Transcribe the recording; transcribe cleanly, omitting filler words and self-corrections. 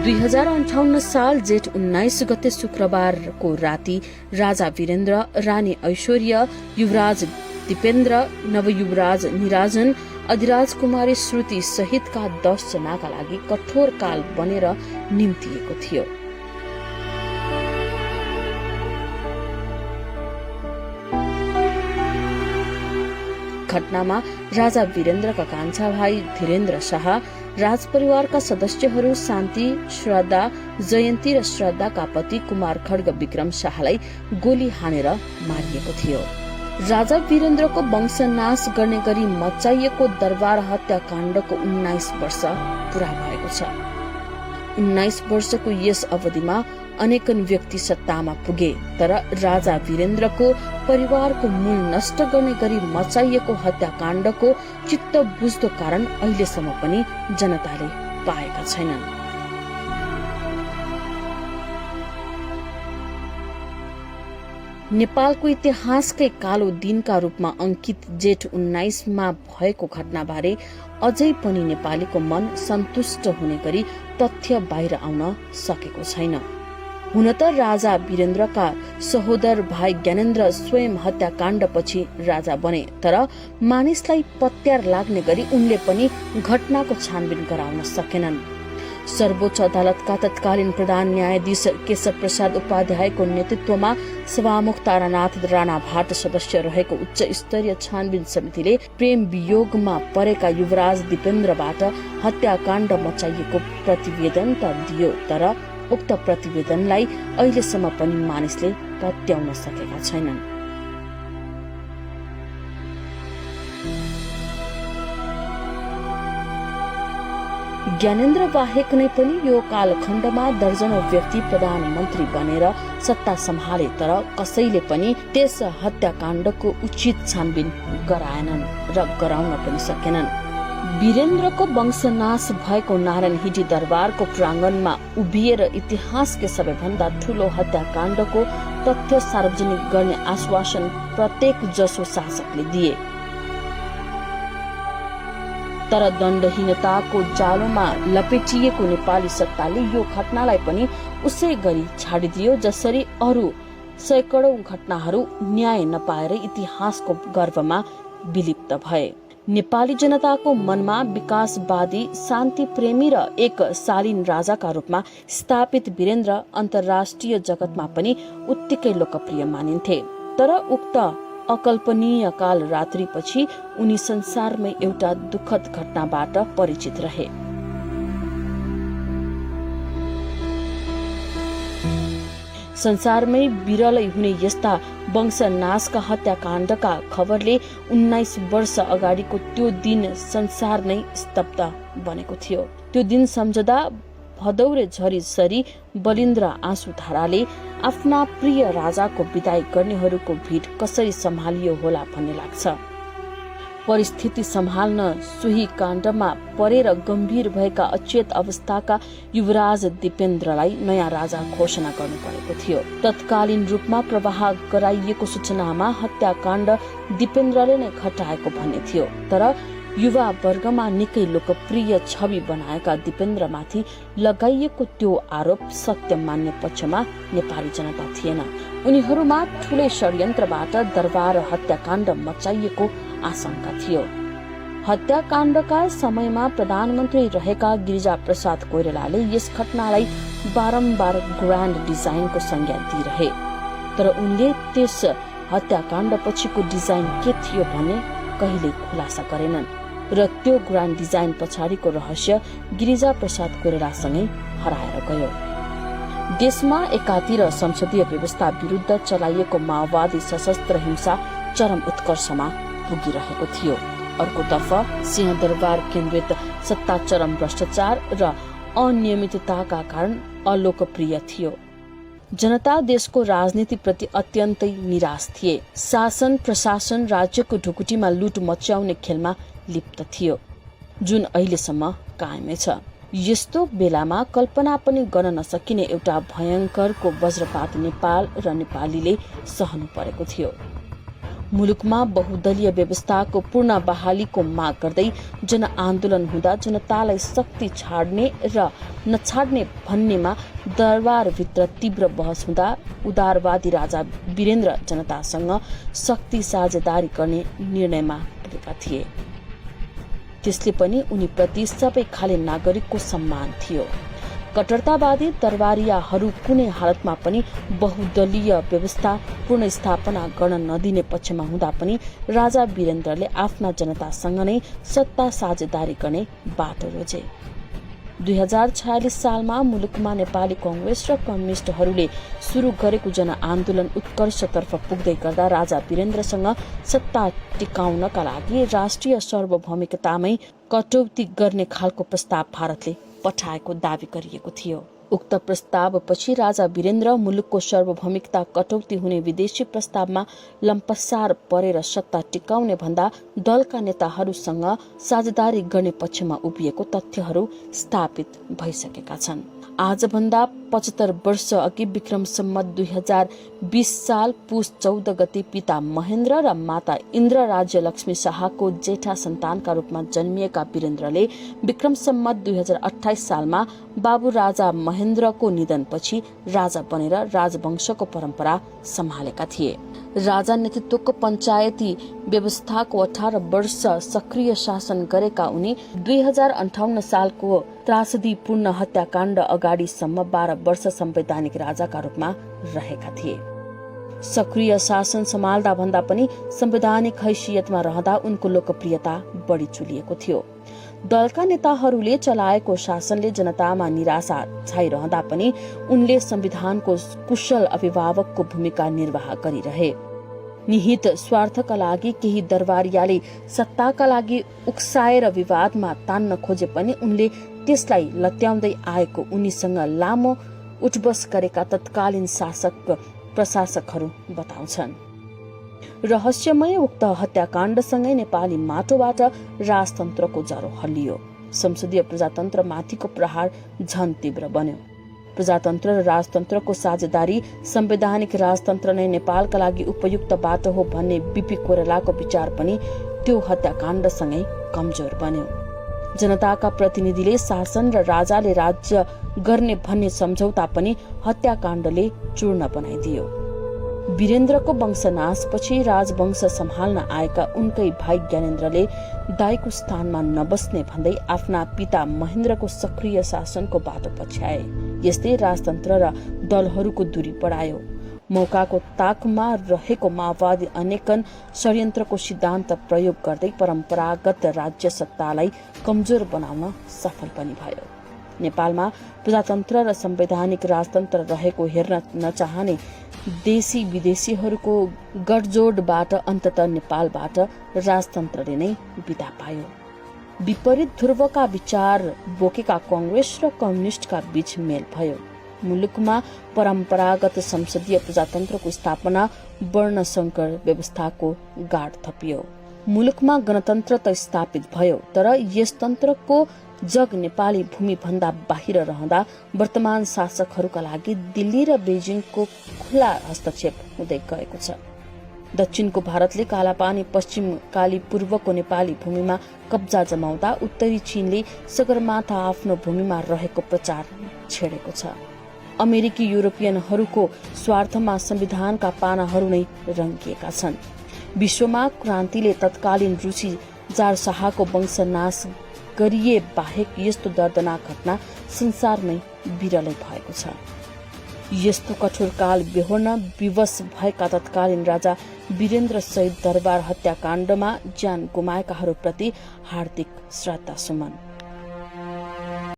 2058 साल जेठ 19 गते शुक्रबारको राति राजा वीरेन्द्र, रानी ऐश्वर्या, युवराज दीपेन्द्र, नवयुवराज निराजन, अधिराज कुमारी श्रुति सहितका 10 जनाका लागि कठोर काल बनेर निम्तिएको थियो। घटनामा राजा वीरेन्द्रका कान्छा भाइ धीरेन्द्र शाह, राजपरिवारका सदस्यहरू शान्ति, श्रद्धा, जयन्ती र श्रद्धाका पति कुमार खड्ग विक्रम शाहलाई गोली हानेर मारिएको थियो। राजा वीरेन्द्रको वंशनाश गर्ने गरी मचाइएको दरबार हत्याकाण्डको 19 वर्ष पूरा भएको छ। 19 वर्षको यस अवधिमा अनेकन व्यक्ति सत्तामा पुगे, तर राजा वीरेन्द्रको परिवारको मूल नष्ट गर्ने गरी मचाइएको हत्याकाण्डको चित्त बुझ्दो कारण अहिलेसम्म पनि जनताले पाएका छैनन्। नेपालको इतिहासकै कालो दिनका रूपमा अंकित जेठ 19 मा भएको घटनाबारे अझै पनि नेपालीको मन सन्तुष्ट हुने गरी तथ्य बाहिर आउन सकेको छैन। हुन त राजा वीरेन्द्रका सहोदर भाइ ज्ञानेन्द्र स्वयं हत्याकाण्डपछि राजा बने, तर मानिसलाई पत्यार लाग्ने गरी उनले पनि घटनाको छानबिन गराउन सकेनन्। सर्वोच्च अदालतका तत्कालीन प्रधान न्यायाधीश केशव प्रसाद उपाध्यायको नेतृत्वमा सभामुख तारानाथ राणा भाट सदस्य रहेको उच्च स्तरीय छानबिन समितिले प्रेम वियोगमा परेका युवराज दीपेन्द्रबाट हत्याकाण्ड मचाइएको प्रतिवेदन त दियो, तर उक्त प्रतिवेदनलाई अहिलेसम्म पनि मानिसले पत्याउन सकेका छैनन्। ज्ञानेन्द्र बाहेक नै पनि यो कालखण्डमा दर्जनौं व्यक्ति प्रधानमन्त्री बनेर सत्ता सम्हाले, तर कसैले पनि त्यस हत्याकाण्डको उचित छानबिन गराएनन् र गराउन पनि सकेनन्। वीरेन्द्रको वंशनाश भएको नारायणहिटी दरबारको प्राङ्गणमा उभिएर इतिहासकै सबैभन्दा ठूलो हत्याकाण्डको तथ्य सार्वजनिक गर्ने आश्वासन प्रत्येक जसो शासकले दिए, तर दण्डहीनताको जालोमा लपेटिएको नेपाली सत्ताले यो घटनालाई पनि उसै गरी छाडिदियो जसरी अरू सैकडौं घटनाहरू न्याय नपाएर इतिहासको गर्भमा विलिप्त भए। नेपाली जनताको मनमा विकासवादी, शान्ति प्रेमी र एक शालीन राजाका रूपमा स्थापित वीरेन्द्र अन्तर्राष्ट्रिय जगतमा पनि उत्तिकै लोकप्रिय मानिन्थे, तर उक्त अकल्पनीय काल रात्रिपछि उनी संसारमै एउटा दुखद घटनाबाट परिचित रहे। संसारमै बिरलै हुने यस्ता वंशनाशका हत्याकाण्डका खबरले 19 वर्ष अगाडिको त्यो दिन संसार नै स्तब्ध बनेको थियो। त्यो दिन सम्झदा भदौरे झरी सरी बलिन्द्र आँसु धाराले आफ्ना प्रिय राजाको विदाई गर्नेहरूको भीड कसरी सम्हालियो होला भन्ने लाग्छ। परिस्थिति सम्हाल्न सोही काण्डमा परेर गम्भीर भएका अचेत अवस्थाका युवराज दीपेन्द्रलाई नयाँ राजा घोषणा गर्नु परेको थियो। तत्कालीन रूपमा प्रवाह गराइएको सूचनामा हत्याकाण्ड दीपेन्द्रले नै घटाएको भन्ने थियो, तर युवा वर्गमा निकै लोकप्रिय छवि बनाएका दीपेन्द्रमाथि लगाइएको त्यो आरोप सत्य मान्ने पक्षमा नेपाली जनता थिएन। उनीहरूमा ठूलै षड्यन्त्रबाट दरबार हत्याकाण्ड मचाइएको आशंका थियो। हत्याकाण्डका समयमा प्रधानमन्त्री रहेका गिरिजा प्रसाद कोइरालाले यस घटनालाई बारम्बार ग्रान्ड डिजाइनको संज्ञा दिइरहे, तर उनले त्यस हत्याकाण्ड पछिको डिजाइन के थियो भन्ने कहिले खुलासा गरेनन् र त्यो ग्रान्ड डिजाइन पछाडिको रहस्य गिरिजा प्रसाद कोइरालासँगै हराएर गयो। देशमा एकातिर संसदीय व्यवस्था विरुद्ध चलाइएको माओवादी सशस्त्र हिंसा चरम उत्कर्षमा पुगिरहेको थियो, अर्कोतर्फ सिंहदरबार केन्द्रित सत्ता चरम भ्रष्टाचार र अनियमितताका कारण अलोकप्रिय थियो। जनता देशको राजनीति प्रति अत्यन्तै निराश थिए। शासन प्रशासन राज्यको ढुकुटीमा लुट मच्याउने खेलमा लिप्त थियो, जुन अहिलेसम्म कायमै छ। यस्तो बेलामा कल्पना पनि गर्न नसकिने एउटा भयंकरको वज्रपात नेपाल र नेपालीले सहनु परेको थियो। मुलुकमा बहुदलीय व्यवस्थाको पूर्ण बहालीको माग गर्दै जनआन्दोलन हुँदा जनतालाई शक्ति छाड्ने र नछाड्ने भन्नेमा दरबारभित्र तीव्र बहस हुँदा उदारवादी राजा वीरेन्द्र जनतासँग शक्ति साझेदारी गर्ने निर्णयमा पुगेका थिए। त्यसले पनि उनीप्रति सबै खाले नागरिकको सम्मान थियो। कट्टरतावादी दरबारियाहरू कुनै हालतमा पनि बहुदलीय व्यवस्था पुनर्स्थापना गर्न नदिने पक्षमा हुँदा पनि राजा वीरेन्द्रले आफ्ना जनतासँग नै सत्ता साझेदारी गर्ने बाटो रोजे। 2046 सालमा मुलुकमा नेपाली कांग्रेस र कम्युनिस्टहरूले सुरु गरेको जनआन्दोलन उत्कर्षतर्फ पुग्दै गर्दा राजा वीरेन्द्रसँग सत्ता टिकाउनका लागि राष्ट्रिय सार्वभौमिकतामै कटौती गर्ने खालको प्रस्ताव भारतले पठाएको दावी गरिएको थियो। उक्त प्रस्तावपछि राजा वीरेन्द्र मुलुकको सार्वभौमिकता कटौती हुने विदेशी प्रस्तावमा लम्पसार परेर सत्ता टिकाउने भन्दा दलका नेताहरूसँग साझेदारी गर्ने पक्षमा उभिएको तथ्यहरू स्थापित भइसकेका छन्। आजभन्दा 75 वर्ष अघि विक्रम सम्वत 2020 साल पुस 14 गते पिता महेन्द्र र माता इन्द्र राज्य लक्ष्मी शाहको जेठा सन्तानका रूपमा जन्मिएका वीरेन्द्रले विक्रम सम्वत 2028 सालमा बाबु राजा महेन्द्रको निधनपछि राजा बनेर राजवंशको परम्परा सम्हालेका थिए। राजा नेतृत्वको पञ्चायती व्यवस्थाको 18 वर्ष सक्रिय शासन गरेका उनी 2058 सालको त्रासदीपूर्ण हत्याकाण्ड अगाडिसम्म 12 वर्ष संवैधानिक राजाका रूपमा रहेका थिए। सक्रिय शासन सम्हाल्दा भन्दा पनि संवैधानिक हैसियतमा रहँदा उनको लोकप्रियता बढी चुलिएको थियो। दलका नेताहरूले चलाएको शासनले जनतामा निराशा छाइरहँदा पनि उनले संविधानको कुशल अभिभावकको भूमिका निर्वाह गरिरहे। निहित स्वार्थका लागि केही दरबारियाले सत्ताका लागि उक्साएर विवादमा तान्न खोजे पनि उनले त्यसलाई लत्याउँदै आएको उनीसँग लामो उठबस गरेका तत्कालीन शासक प्रशासकहरू बताउँछन्। रहस्यमय उक्त हत्याकाण्डसँगै नेपाली माटोबाट राजतन्त्रको जरो हल्लियो। संसदीय प्रजातन्त्र माथिको प्रहार झन तीव्र बन्यो। प्रजातन्त्र र राजतन्त्रको साझेदारी संवैधानिक राजतन्त्र नै नेपालका लागि उपयुक्त बाटो हो भन्ने बीपी कोइरालाको विचार पनि त्यो हत्याकाण्डसँगै कमजोर बन्यो। जनताका प्रतिनिधिले शासन र राजाले राज्य गर्ने भन्ने सम्झौता पनि हत्याकाण्डले चूर्ण बनाइदियो। वीरेन्द्रको वंशनाशपछि राजवंश सम्हाल्न आएका उनकै भाइ ज्ञानेन्द्रले दाइको स्थानमा नबस्ने भन्दै आफ्ना पिता महेन्द्रको सक्रिय शासनको बाटो पछ्याए। यस्तै राजतन्त्र र दलहरूको दूरी बढायो। मौकाको ताकमा रहेको माओवादी अनेकन षड्यन्त्रको सिद्धान्त प्रयोग गर्दै परम्परागत राज्य सत्तालाई कमजोर बनाउन सफल पनि भयो। नेपालमा प्रजातन्त्र र संवैधानिक राजतन्त्र रहेको हेर्न नचाहने देशी विदेशीहरूको गठजोडबाट अन्ततः नेपालबाट राजतन्त्रले नै बिदा पायो। विपरीत ध्रुवका विचार बोकेका कांग्रेस र कम्युनिस्टका बीच मेल भयो। मुलुकमा परम्परागत संसदीय प्रजातन्त्रको स्थापना वर्णसंकर व्यवस्थाको गाड थपियो। मुलुकमा गणतन्त्र त स्थापित भयो, तर यस तन्त्रको जग नेपाली भूमि भन्दा बाहिर रहँदा वर्तमान शासकहरूका लागि दिल्ली र बेजिङको खुला हस्तक्षेप हुँदै गएको छ। दक्षिणको भारतले कालापानी, पश्चिम काली पूर्वको नेपाली भूमिमा कब्जा जमाउँदा उत्तरी चीनले सगरमाथा आफ्नो भूमिमा रहेको प्रचार छेडेको छ। अमेरिकी युरोपियनहरूको स्वार्थमा संविधानका पानाहरू नै रंगिएका छन्। विश्वमा क्रान्तिले तत्कालीन रूसी जार शाहको वंशनाश गरिए बाहेक यस्तो दर्दनाक घटना संसारमै विरलै भएको छ। यस्तो कठोर काल बेहोर्न विवश भएका तत्कालीन राजा वीरेन्द्र सहित दरबार हत्याकाण्डमा ज्यान गुमाएकाहरूप्रति हार्दिक श्रद्धा सुमन।